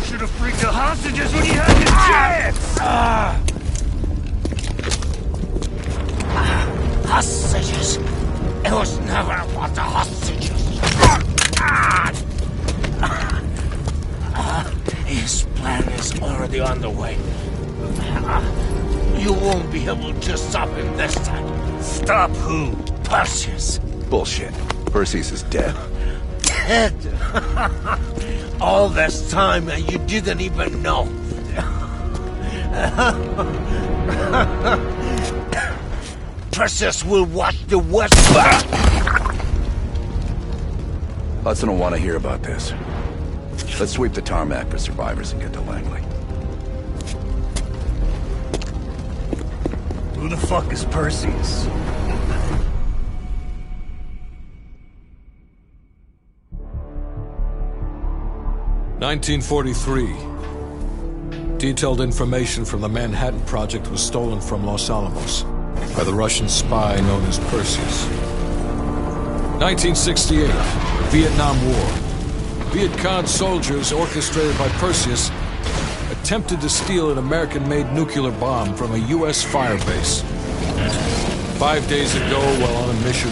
Should have freaked the hostages when you had the chance! Hostages? It was never about the hostages. His plan is already underway. You won't be able to stop him this time. Stop who? Perseus. Bullshit. Perseus is dead. Dead. All this time and you didn't even know. Perseus will watch the West. Hudson will want to hear about this. Let's sweep the tarmac for survivors and get to Langley. Who the fuck is Perseus? "1943. Detailed information from the Manhattan Project was stolen from Los Alamos by the Russian spy known as Perseus. 1968. Vietnam War. Viet Cong soldiers, orchestrated by Perseus, attempted to steal an American-made nuclear bomb from a U.S. firebase. 5 days ago, while on a mission,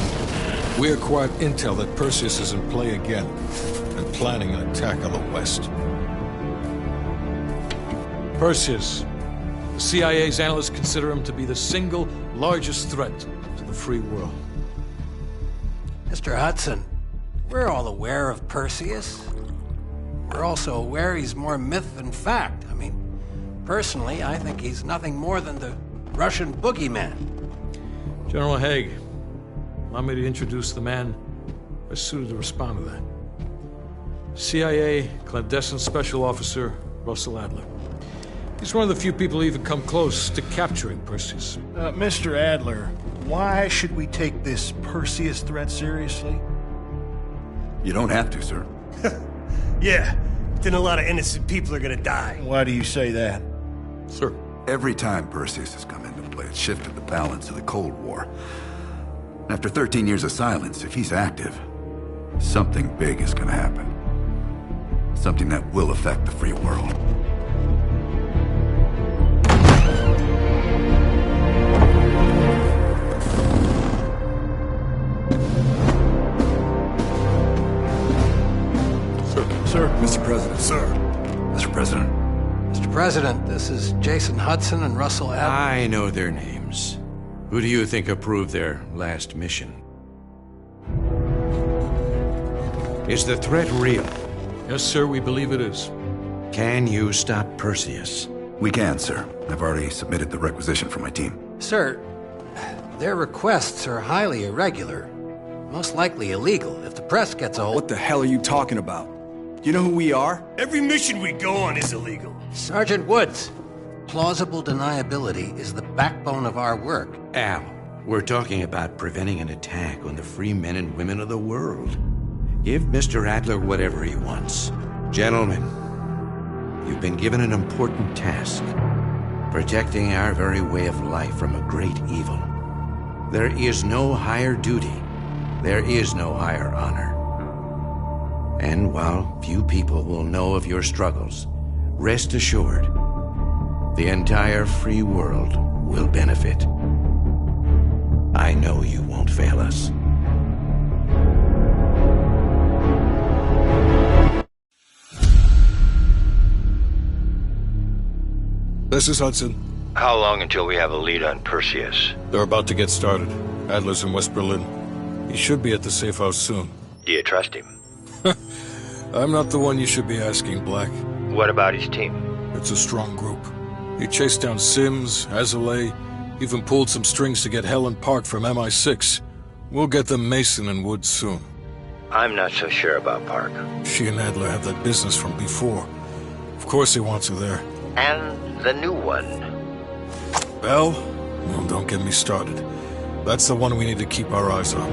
we acquired intel that Perseus is in play again and planning an attack on the West. Perseus. The CIA's analysts consider him to be the single largest threat to the free world." Mr. Hudson, we're all aware of Perseus. We're also aware he's more myth than fact. I mean, personally, I think he's nothing more than the Russian boogeyman. General Haig, allow me to introduce the man best suited to respond to that. CIA clandestine special officer Russell Adler. He's one of the few people who even come close to capturing Perseus. Mr. Adler, why should we take this Perseus threat seriously? You don't have to, sir. Yeah, then a lot of innocent people are gonna die. Why do you say that? Sir. Every time Perseus has come into play, it's shifted the balance of the Cold War. After 13 years of silence, if he's active, something big is gonna happen. Something that will affect the free world. Sir. Mr. President. Sir. Mr. President. Mr. President, this is Jason Hudson and Russell Adler. I know their names. Who do you think approved their last mission? Is the threat real? Yes, sir, we believe it is. Can you stop Perseus? We can, sir. I've already submitted the requisition for my team. Sir, their requests are highly irregular. Most likely illegal. If the press gets a hold... What the hell are you talking about? You know who we are? Every mission we go on is illegal. Sergeant Woods, plausible deniability is the backbone of our work. Al, we're talking about preventing an attack on the free men and women of the world. Give Mr. Adler whatever he wants. Gentlemen, you've been given an important task. Protecting our very way of life from a great evil. There is no higher duty. There is no higher honor. And while few people will know of your struggles, rest assured, the entire free world will benefit. I know you won't fail us. This is Hudson. How long until we have a lead on Perseus? They're about to get started. Adler's in West Berlin. He should be at the safe house soon. Do you trust him? I'm not the one you should be asking, Black. What about his team? It's a strong group. He chased down Sims, Azalea, even pulled some strings to get Helen Park from MI6. We'll get them Mason and Woods soon. I'm not so sure about Park. She and Adler have that business from before. Of course he wants her there. And the new one. Bell? Well, don't get me started. That's the one we need to keep our eyes on.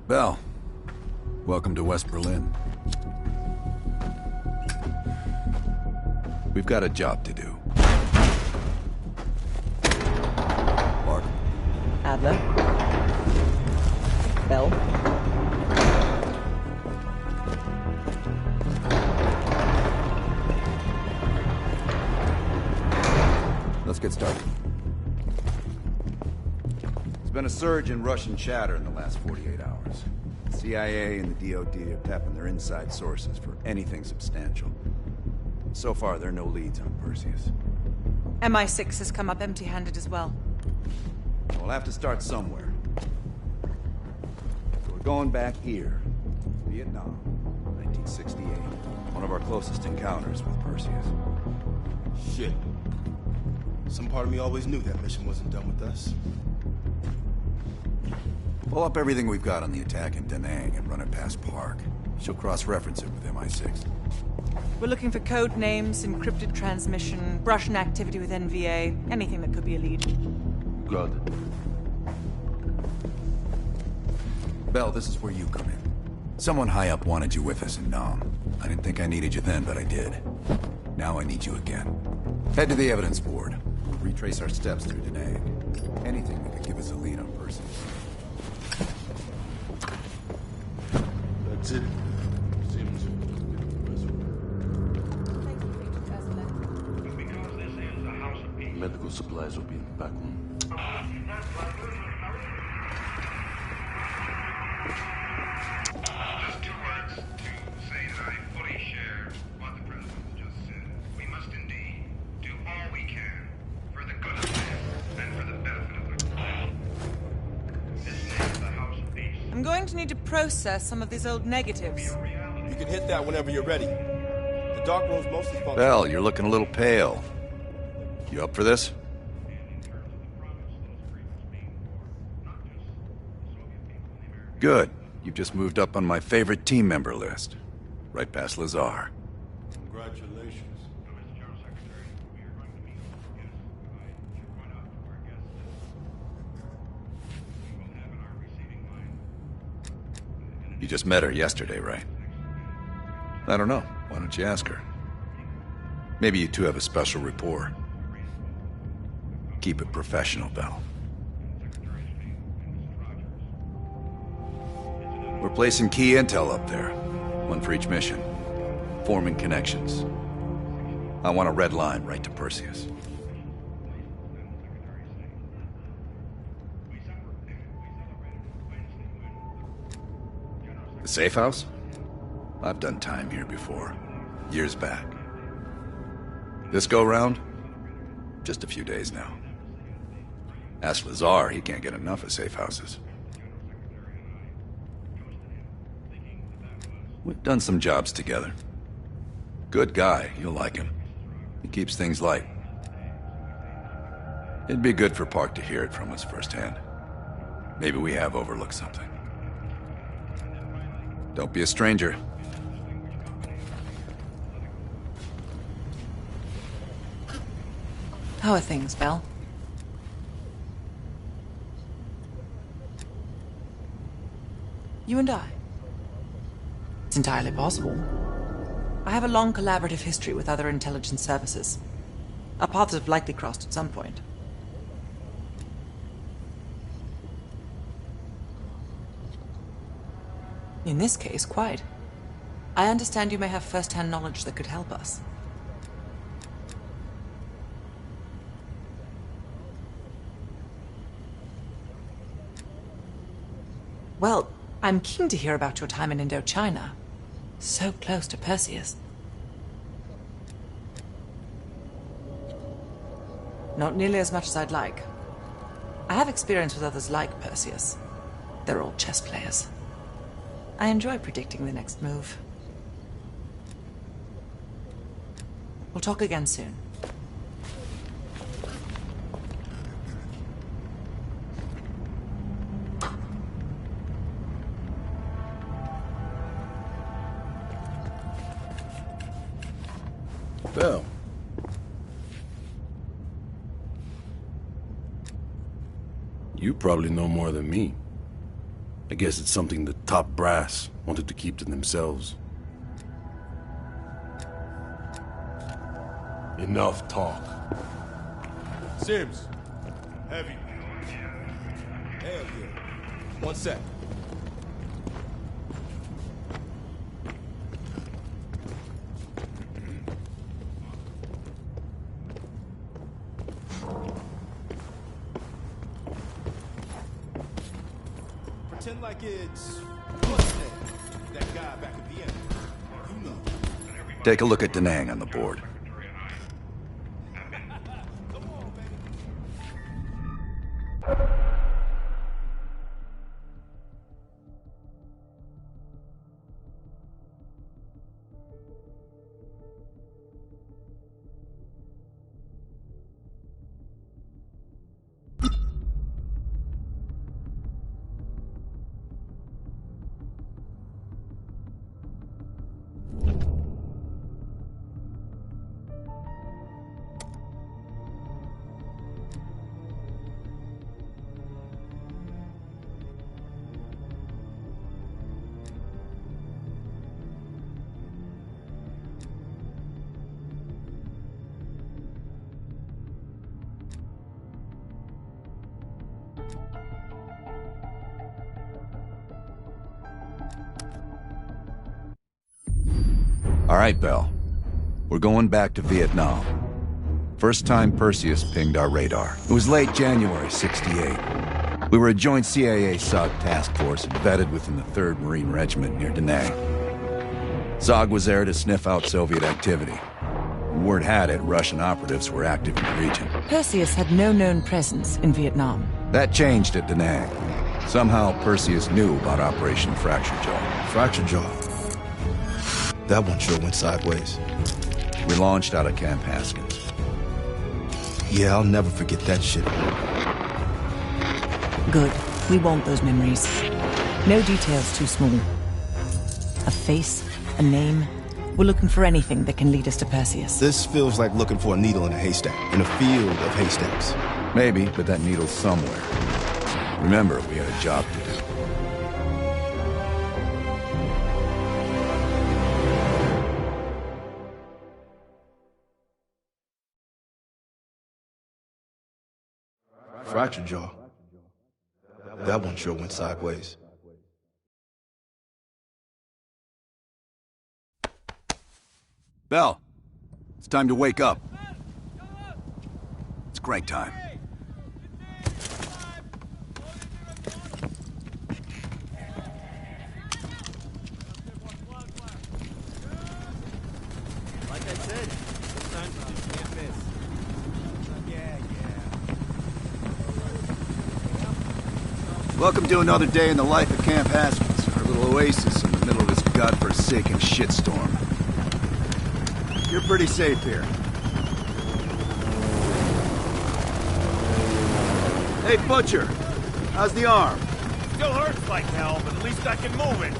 Bell, welcome to West Berlin. We've got a job to do. Mark? Adler. Bell. Let's get started. There's been a surge in Russian chatter in the last 48 hours. The CIA and the DoD are tapping their inside sources for anything substantial. So far, there are no leads on Perseus. MI6 has come up empty-handed as well. We'll have to start somewhere. So we're going back here. Vietnam, 1968. One of our closest encounters with Perseus. Shit. Some part of me always knew that mission wasn't done with us. Pull up everything we've got on the attack in Da Nang and run it past Park. She'll cross-reference it with MI6. We're looking for code names, encrypted transmission, Russian activity with NVA, anything that could be a lead. Good. Bell, this is where you come in. Someone high up wanted you with us in Nam. I didn't think I needed you then, but I did. Now I need you again. Head to the evidence board. We'll retrace our steps through Da Nang. Anything that could give us a lead on Perseus. That's it. Seems medical supplies will be in the back room. Just 2 words to say that I fully share what the President just said. We must indeed do all we can for the good of man and for the benefit of the planet. This is the House of Peace. I'm going to need to process some of these old negatives. You can hit that whenever you're ready. The dark room's mostly functional. Bell, you're looking a little pale. You up for this? Good. You've just moved up on my favorite team member list. Right past Lazar. Congratulations. You just met her yesterday, right? I don't know. Why don't you ask her? Maybe you two have a special rapport. Keep it professional, Bell. We're placing key intel up there. One for each mission. Forming connections. I want a red line right to Perseus. The safe house? I've done time here before. Years back. This go round? Just a few days now. Ask Lazar, he can't get enough of safe houses. We've done some jobs together. Good guy, you'll like him. He keeps things light. It'd be good for Park to hear it from us firsthand. Maybe we have overlooked something. Don't be a stranger. How are things, Belle? You and I? It's entirely possible. I have a long collaborative history with other intelligence services. Our paths have likely crossed at some point. In this case, quite. I understand you may have first-hand knowledge that could help us. Well, I'm keen to hear about your time in Indochina. So close to Perseus. Not nearly as much as I'd like. I have experience with others like Perseus. They're all chess players. I enjoy predicting the next move. We'll talk again soon. Belle. You probably know more than me. I guess it's something the top brass wanted to keep to themselves. Enough talk. Sims. Heavy. Hell yeah. 1 sec. Pretend like it's... what's his name? That guy back at the end. You know. Take a look at Da Nang on the board. All right, Belle. We're going back to Vietnam. First time Perseus pinged our radar. It was late January '68. We were a joint CIA-SOG task force embedded within the 3rd Marine Regiment near Da Nang. SOG was there to sniff out Soviet activity. Word had it Russian operatives were active in the region. Perseus had no known presence in Vietnam. That changed at Da Nang. Somehow Perseus knew about Operation Fracture Jaw. Fracture Jaw. That one sure went sideways. We launched out of Camp Haskins. Yeah, I'll never forget that shit. Good. We want those memories. No details too small. A face, a name. We're looking for anything that can lead us to Perseus. This feels like looking for a needle in a haystack, in a field of haystacks. Maybe, but that needle's somewhere. Remember, we had a job to do. Fracture Jaw. That one sure went sideways. Belle, it's time to wake up. It's crank time. Like I said, sometimes you just can't miss. Welcome to another day in the life of Camp Haskins, our little oasis in the middle of this godforsaken shitstorm. You're pretty safe here. Hey, Butcher, how's the arm? Still hurts like hell, but at least I can move it.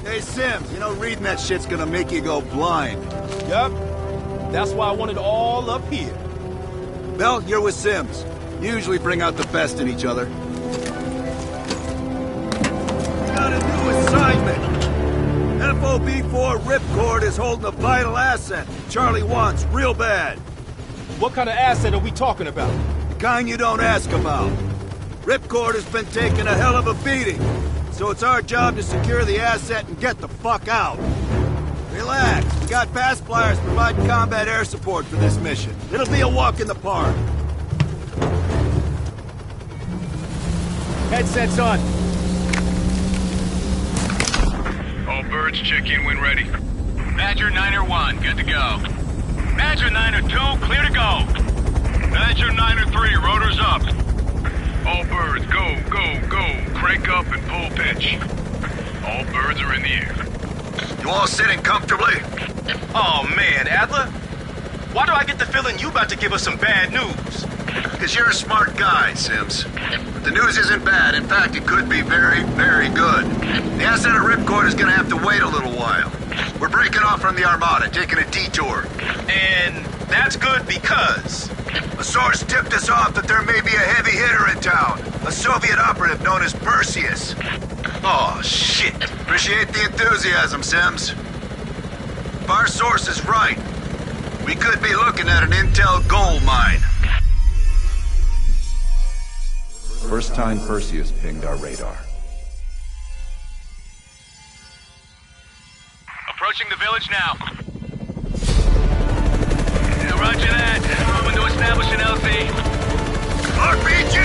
Hey, Sims, you know reading that shit's gonna make you go blind. Yup. That's why I want it all up here. Bell, you're with Sims. You usually bring out the best in each other. Got a new assignment. FOB4 Ripcord is holding a vital asset Charlie wants real bad. What kind of asset are we talking about? The kind you don't ask about. Ripcord has been taking a hell of a beating. So it's our job to secure the asset and get the fuck out. Relax. We got fast flyers providing combat air support for this mission. It'll be a walk in the park. Headsets on. All birds, check in when ready. Badger 9-1, good to go. Badger 9-2, clear to go. Badger 9-3, rotors up. All birds, go, go, go. Crank up and pull pitch. All birds are in the air. You all sitting comfortably? Oh man, Adler? Why do I get the feeling you about to give us some bad news? Because you're a smart guy, Sims. But the news isn't bad. In fact, it could be very, very good. The asset of Ripcord is going to have to wait a little while. We're breaking off from the Armada, taking a detour. And that's good because... A source tipped us off that there may be a heavy hitter in town. A Soviet operative known as Perseus. Oh, shit. Appreciate the enthusiasm, Sims. If our source is right, we could be looking at an intel gold mine. First time Perseus pinged our radar. Approaching the village now. Yeah, roger that. Moving to establish an LZ. RPG!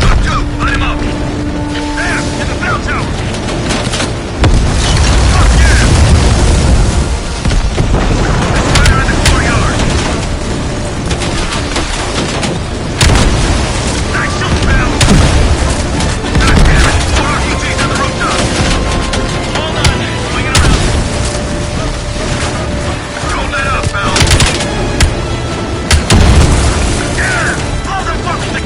Up two, let him up! There, in the bell tower! Fuck yeah! Let's fire in the courtyard! Nice shot, Bell! God damn it! More RPGs on the rooftop! Hold on, swinging around. Don't let up, Bell! Yeah! Blow the fucking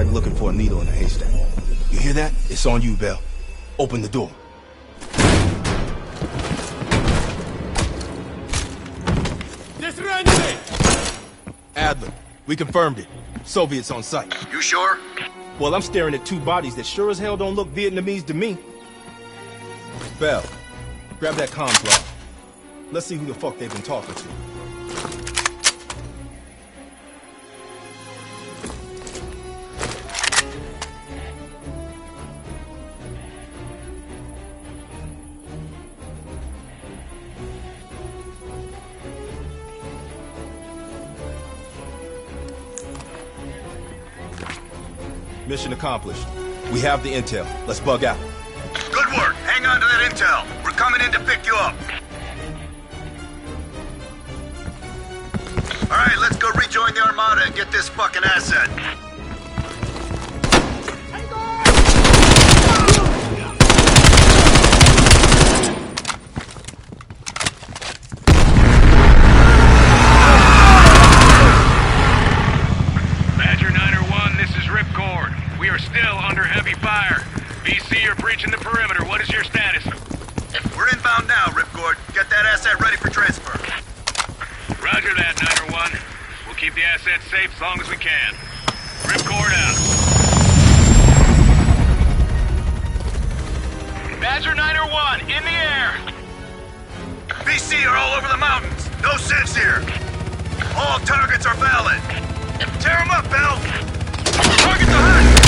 like looking for a needle in a haystack. You hear that? It's on you, Bell. Open the door. Adler, we confirmed it. Soviets on site. You sure? Well, I'm staring at two bodies that sure as hell don't look Vietnamese to me. Bell, grab that comms log. Let's see who the fuck they've been talking to. Mission accomplished. We have the intel. Let's bug out. Good work. Hang on to that intel. We're coming in to pick you up. All right, let's go rejoin the Armada and get this fucking asset. Badger 901, this is Ripcord. We are still under heavy fire. VC are breaching the perimeter. What is your status? We're inbound now, Ripcord. Get that asset ready for transfer. Roger that, 901. We'll keep the asset safe as long as we can. Ripcord out. Badger 901, in the air! BC are all over the mountains. No sense here. All targets are valid. Tear them up, Bell. Target the hut!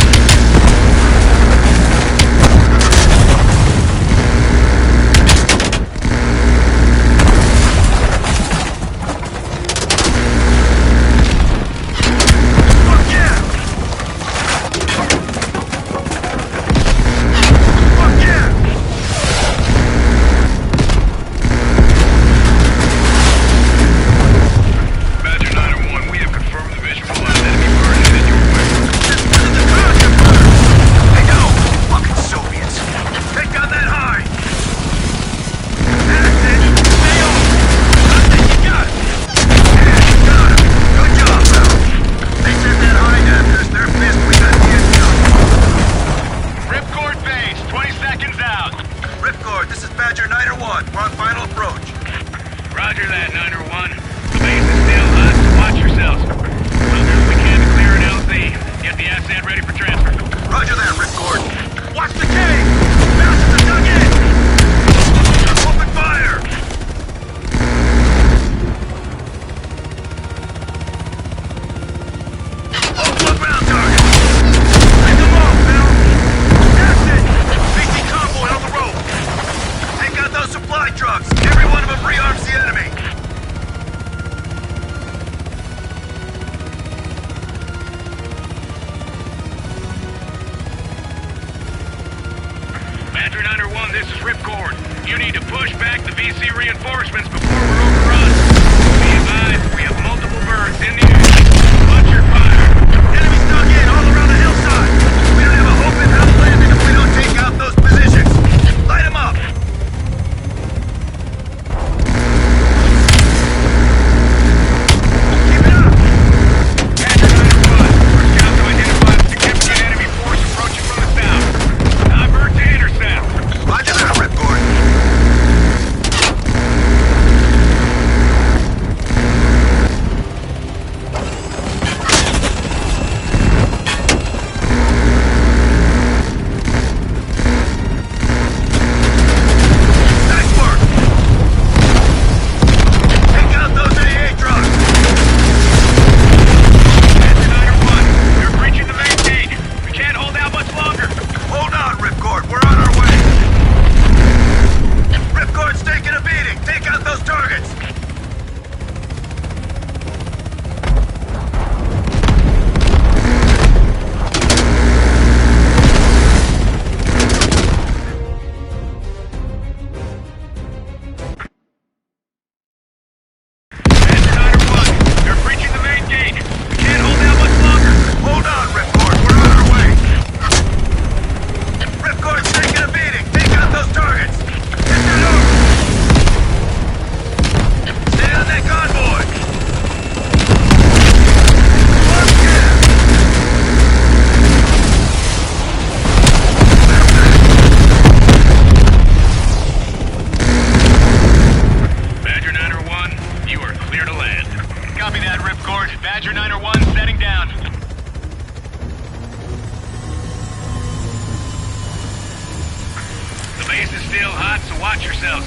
still hot, so watch yourselves.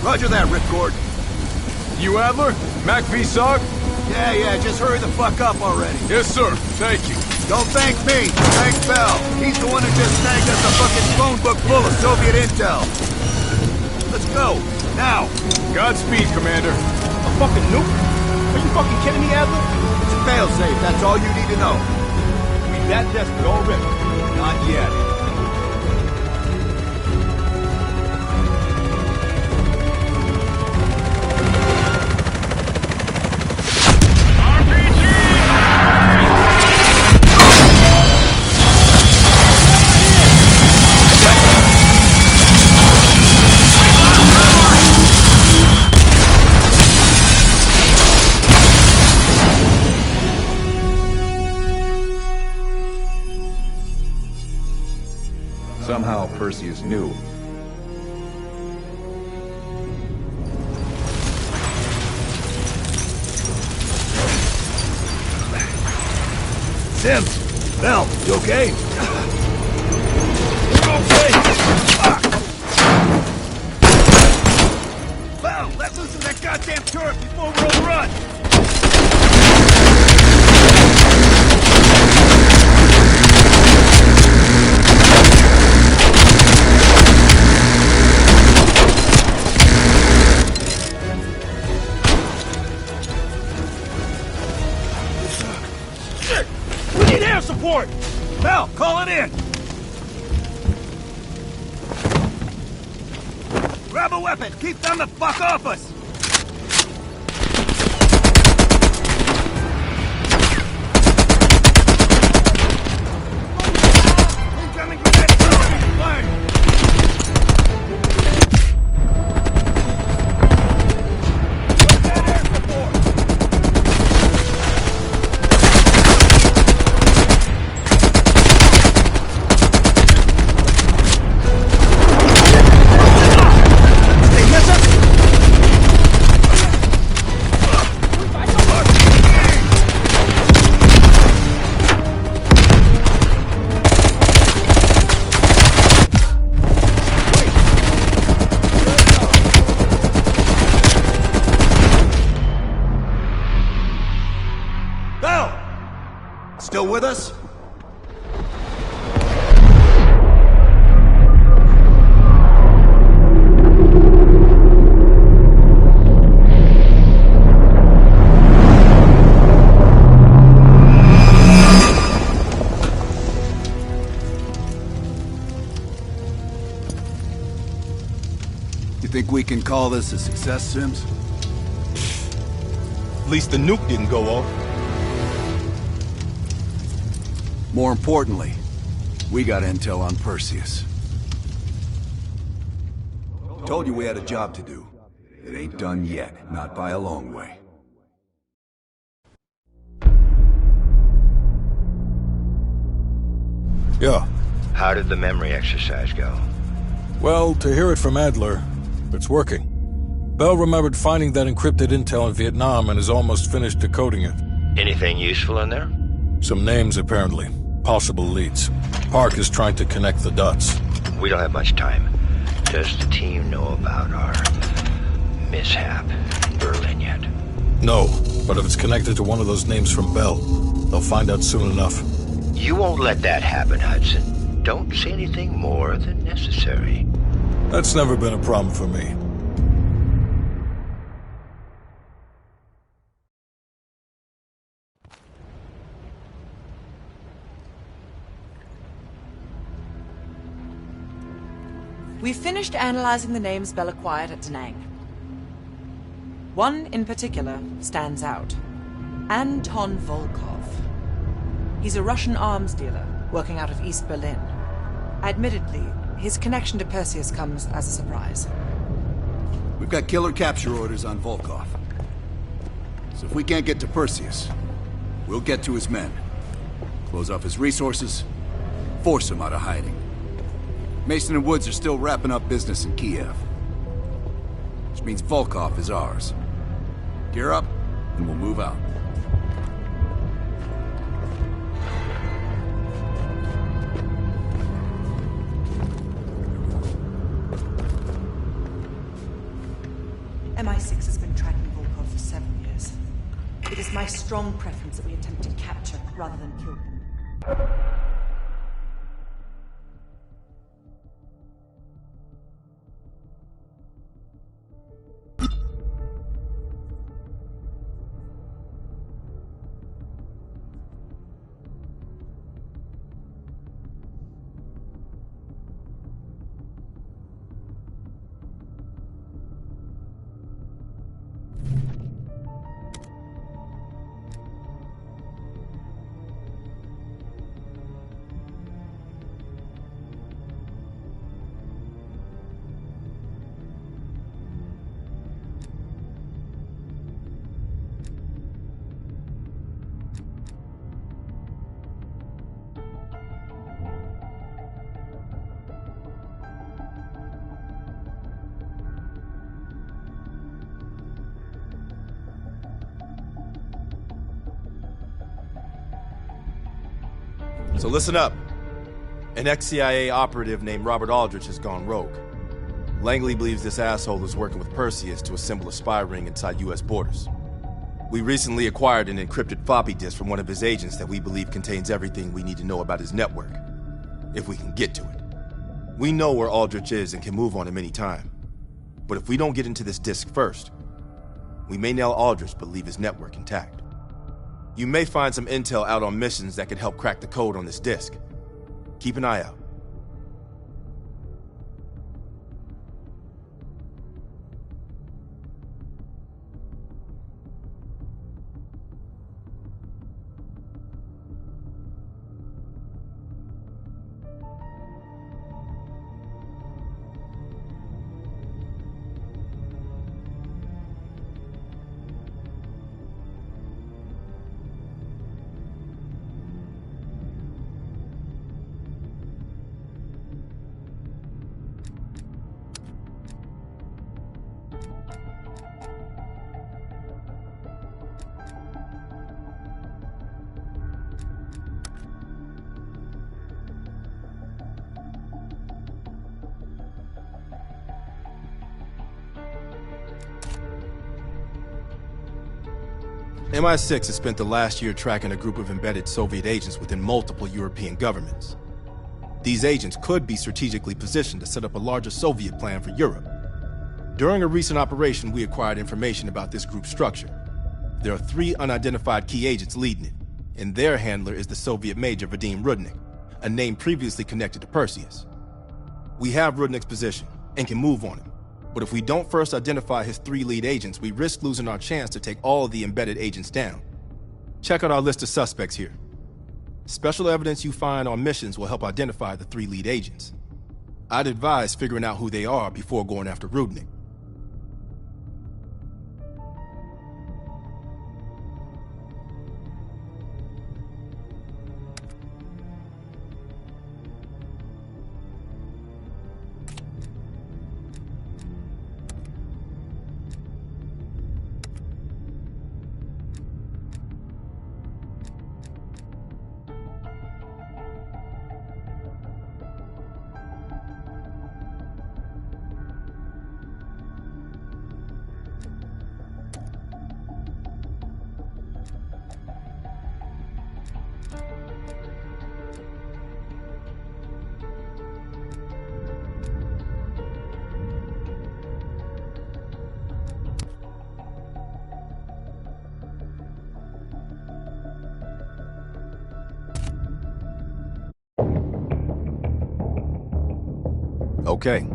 Roger that, Ripcord. You Adler? Mac V. Sog? Yeah, just hurry the fuck up already. Yes, sir. Thank you. Don't thank me. Thank Bell. He's the one who just snagged us a fucking phone book full of Soviet intel. Let's go. Now. Godspeed, Commander. A fucking nuke? Are you fucking kidding me, Adler? It's a failsafe. That's all you need to know. We that desperate already? Not yet. Somehow Perseus knew. Sims! Bell, you okay? Bell, let loose of that goddamn turret before we're overrun! We need air support! Bell, call it in! Grab a weapon! Keep them the fuck off us! Incoming grenade! Fire! Put that air support! Still with us? You think we can call this a success, Sims? At least the nuke didn't go off. More importantly, we got intel on Perseus. Told you we had a job to do. It ain't done yet, not by a long way. Yeah. How did the memory exercise go? Well, to hear it from Adler, it's working. Bell remembered finding that encrypted intel in Vietnam and is almost finished decoding it. Anything useful in there? Some names, apparently. Possible leads. Park is trying to connect the dots. We don't have much time. Does the team know about our mishap in Berlin yet? No, but if it's connected to one of those names from Bell, they'll find out soon enough. You won't let that happen, Hudson. Don't say anything more than necessary. That's never been a problem for me. We've finished analyzing the names Bell acquired at Da Nang. One in particular stands out. Anton Volkov. He's a Russian arms dealer working out of East Berlin. Admittedly, his connection to Perseus comes as a surprise. We've got killer capture orders on Volkov. So if we can't get to Perseus, we'll get to his men. Close off his resources, force him out of hiding. Mason and Woods are still wrapping up business in Kiev. Which means Volkov is ours. Gear up, and we'll move out. is my strong preference that we attempt to capture rather than kill him. So listen up. An ex-CIA operative named Robert Aldrich has gone rogue. Langley believes this asshole is working with Perseus to assemble a spy ring inside U.S. borders. We recently acquired an encrypted floppy disk from one of his agents that we believe contains everything we need to know about his network, if we can get to it. We know where Aldrich is and can move on him any time. But if we don't get into this disk first, we may nail Aldrich but leave his network intact. You may find some intel out on missions that could help crack the code on this disk. Keep an eye out. MI6 has spent the last year tracking a group of embedded Soviet agents within multiple European governments. These agents could be strategically positioned to set up a larger Soviet plan for Europe. During a recent operation, we acquired information about this group's structure. There are 3 unidentified key agents leading it, and their handler is the Soviet Major Vadim Rudnik, a name previously connected to Perseus. We have Rudnik's position and can move on him. But if we don't first identify his 3 lead agents, we risk losing our chance to take all of the embedded agents down. Check out our list of suspects here. Special evidence you find on missions will help identify the 3 lead agents. I'd advise figuring out who they are before going after Rudnik. Okay.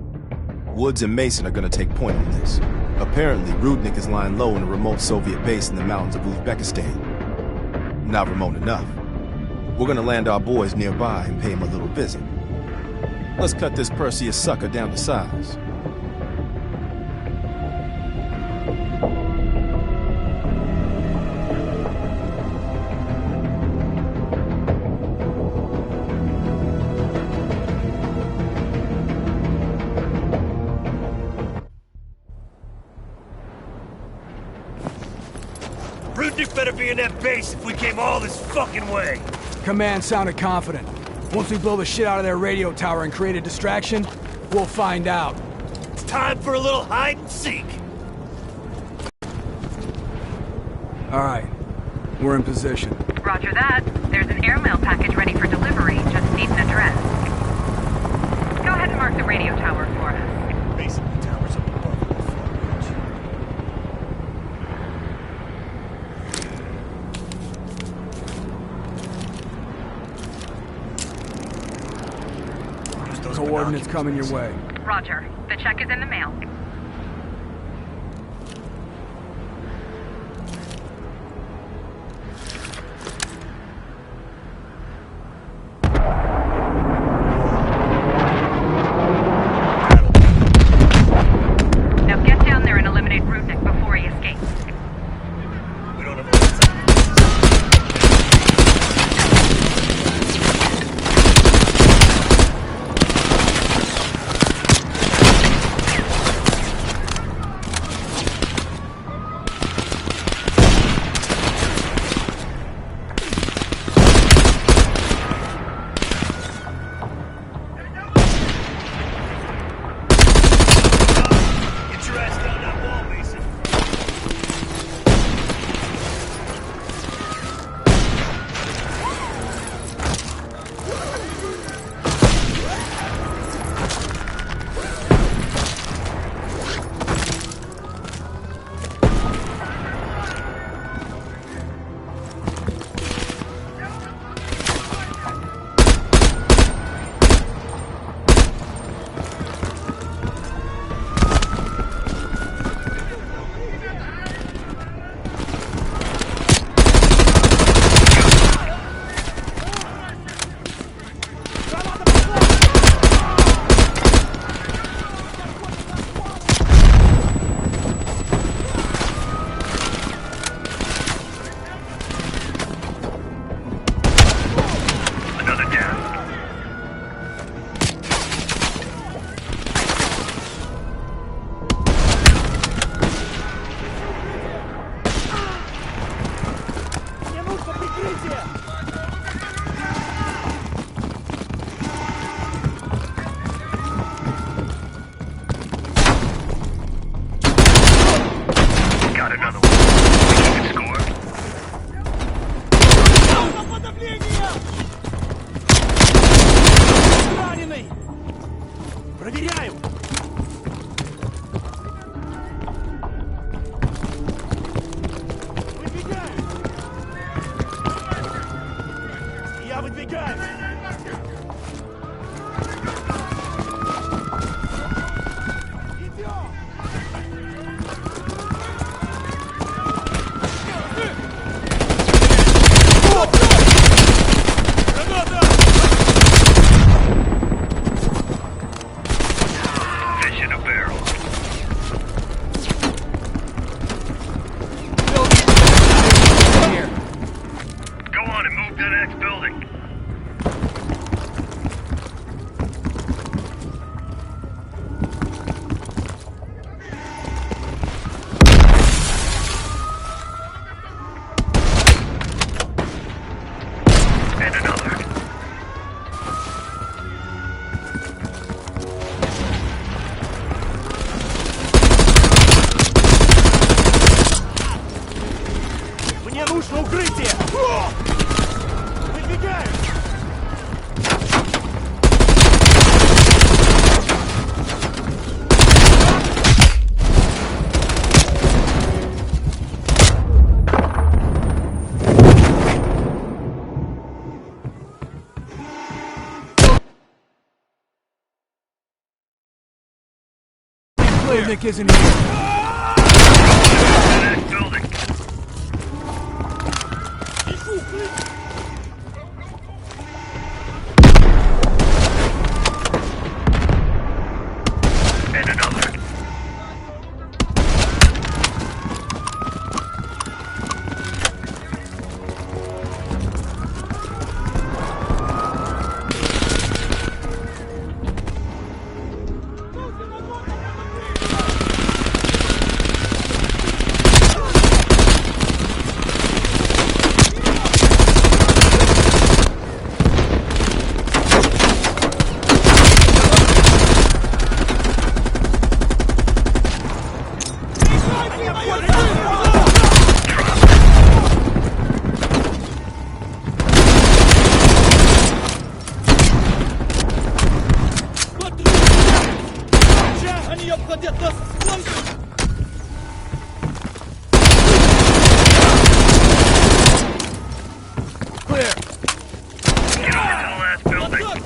Woods and Mason are gonna take point on this. Apparently, Rudnik is lying low in a remote Soviet base in the mountains of Uzbekistan. Not remote enough. We're gonna land our boys nearby and pay him a little visit. Let's cut this Perseus sucker down to size. Rudnik better be in that base if we came all this fucking way. Command sounded confident. Once we blow the shit out of their radio tower and create a distraction, we'll find out. It's time for a little hide and seek. All right, We're in position. Roger that. There's an airmail package ready for delivery. Just need an address. Go ahead and mark the radio tower for us. Basically, the tower's up above the flood. Coordinates coming your way. Roger. The check is in the mail. Now get down there and eliminate Rudnick before he escapes. We don't have Get your ass down that wall, Mason. Another down. Got another one. We keep score. Проверяем! Выдвигаем! Я выдвигаю! Fish in a barrel. Go on and move to the next building. And another. Мне нужно укрытие! Выдвигаем! Rudnick isn't here. Next building. And another. Они обходят нас с фланга! Clear! Get over to the last building!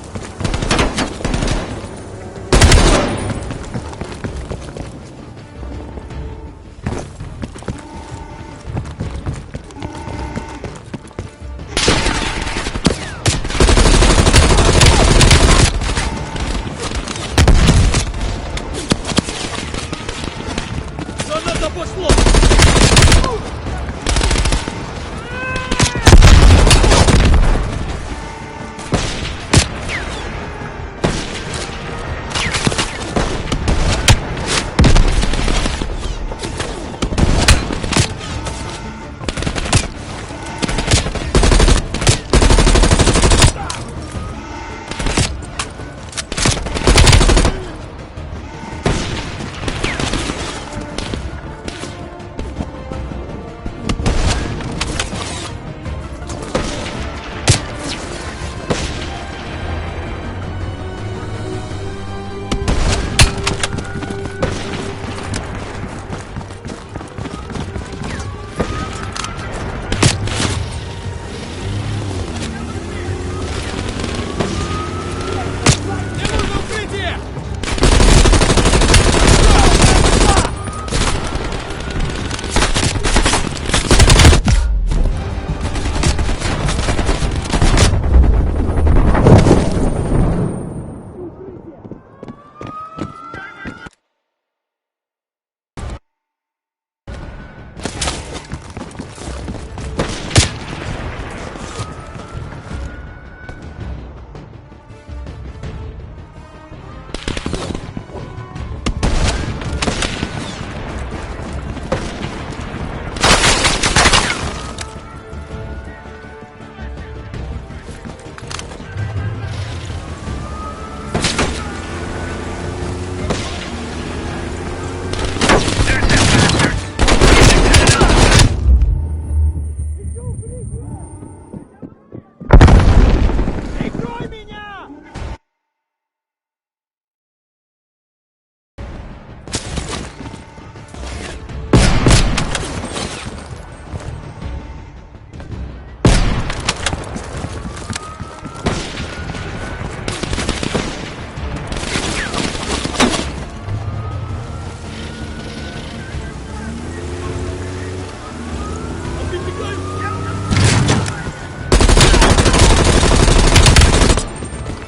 Граната пошло!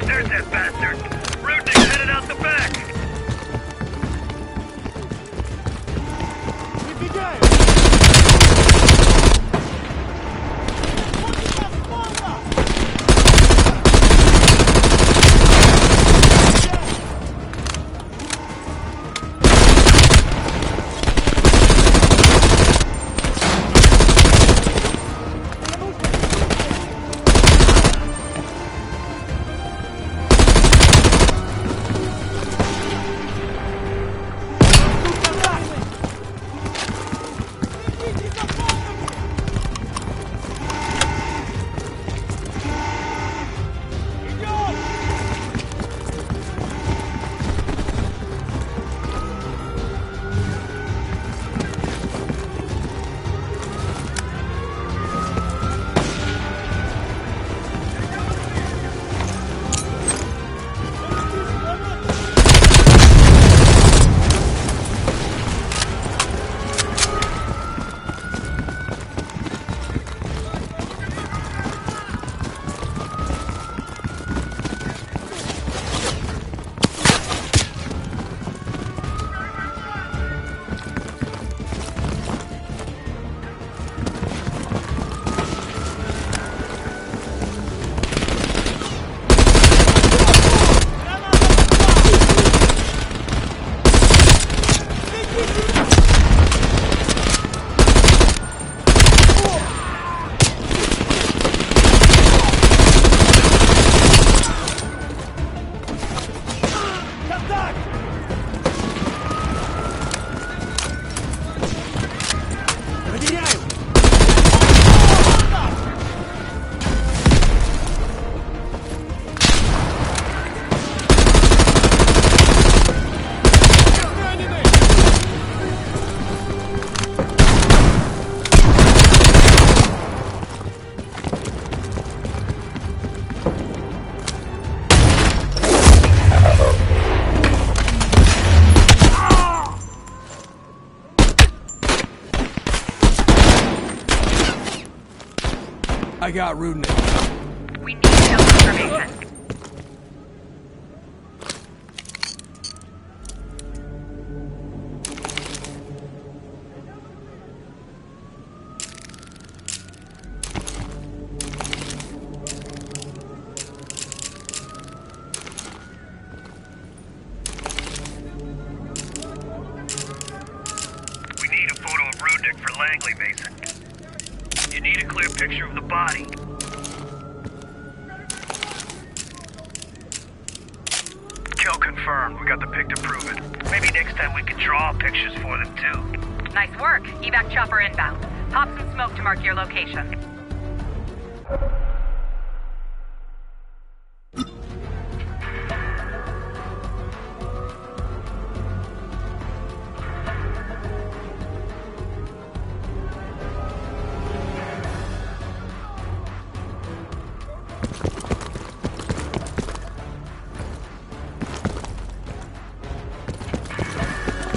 There's that bastard! Rudnick's headed out the back! I got Rudnick. We need detailed information. We need a photo of Rudnick for Langley, Mason. You need a clear picture of the body. Kill confirmed. We got the pic to prove it. Maybe next time we can draw pictures for them, too. Nice work. Evac chopper inbound. Pop some smoke to mark your location.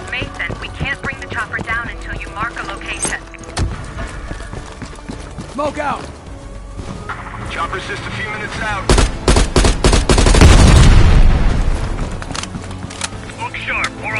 Mason, we can't bring the chopper down until you mark a location. Smoke out! Chopper's just a few minutes out. Look sharp. We're